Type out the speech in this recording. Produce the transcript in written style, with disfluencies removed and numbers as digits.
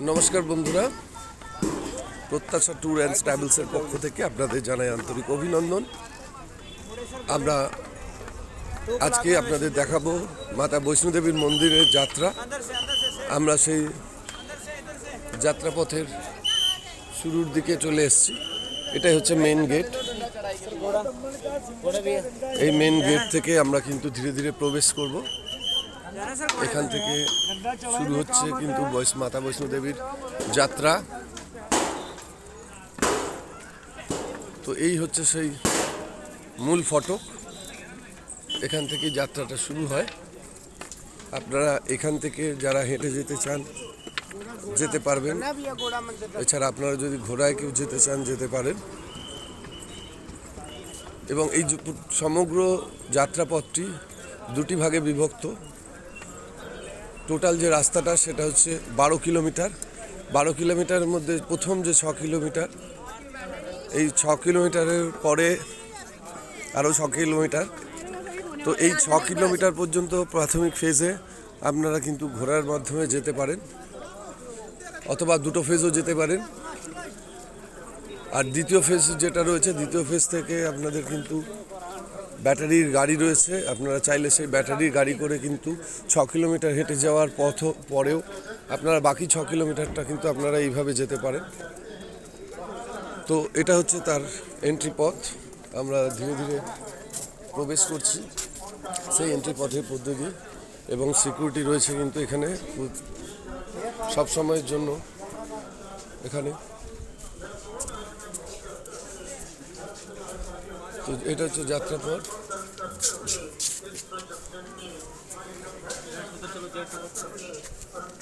নমস্কার বন্ধুরা, প্রত্যাশা ট্যুর অ্যান্ড ট্রাভেলসের পক্ষ থেকে আপনাদের জানাই আন্তরিক অভিনন্দন। আমরা আজকে আপনাদের দেখাবো মাতা বৈষ্ণোদেবীর মন্দিরের যাত্রা। আমরা সেই যাত্রাপথের শুরুর দিকে চলে এসেছি। এটাই হচ্ছে মেন গেট। এই মেন গেট থেকে আমরা কিন্তু ধীরে ধীরে প্রবেশ করব। এখান থেকে শুরু হচ্ছে কিন্তু মাতা বৈষ্ণোদেবীর যাত্রা। তো এই হচ্ছে সেই মূল ফটক, এখান থেকে যাত্রাটা শুরু হয়। আপনারা এখান থেকে যারা হেঁটে যেতে চান যেতে পারবেন, এছাড়া আপনারা যদি ঘোড়ায় কেউ যেতে চান যেতে পারেন। এবং এই সমগ্র যাত্রাপথটি দুটি ভাগে বিভক্ত। টোটাল যে রাস্তাটা সেটা হচ্ছে 12 কিলোমিটার। 12 কিলোমিটারের মধ্যে প্রথম যে 6 কিলোমিটার, এই 6 কিলোমিটারের পরে আরও 6 কিলোমিটার। তো এই 6 কিলোমিটার পর্যন্ত প্রাথমিক ফেজে আপনারা কিন্তু ঘোড়ার মাধ্যমে যেতে পারেন, অথবা দুটো ফেজও যেতে পারেন। আর দ্বিতীয় ফেজ যেটা রয়েছে, দ্বিতীয় ফেজ থেকে আপনাদের কিন্তু ব্যাটারির গাড়ি রয়েছে। আপনারা চাইলে সেই ব্যাটারির গাড়ি করে কিন্তু 6 কিলোমিটার হেঁটে যাওয়ার পরেও আপনারা বাকি 6 কিলোমিটারটা কিন্তু আপনারা এইভাবে যেতে পারেন। তো এটা হচ্ছে তার এন্ট্রি পথ। আমরা ধীরে ধীরে প্রবেশ করছি সেই এন্ট্রি পথের পদ্ধতি, এবং সিকিউরিটি রয়েছে কিন্তু এখানে সব সময়ের জন্য। এখানে তো এটা হচ্ছে যাত্রাপথ।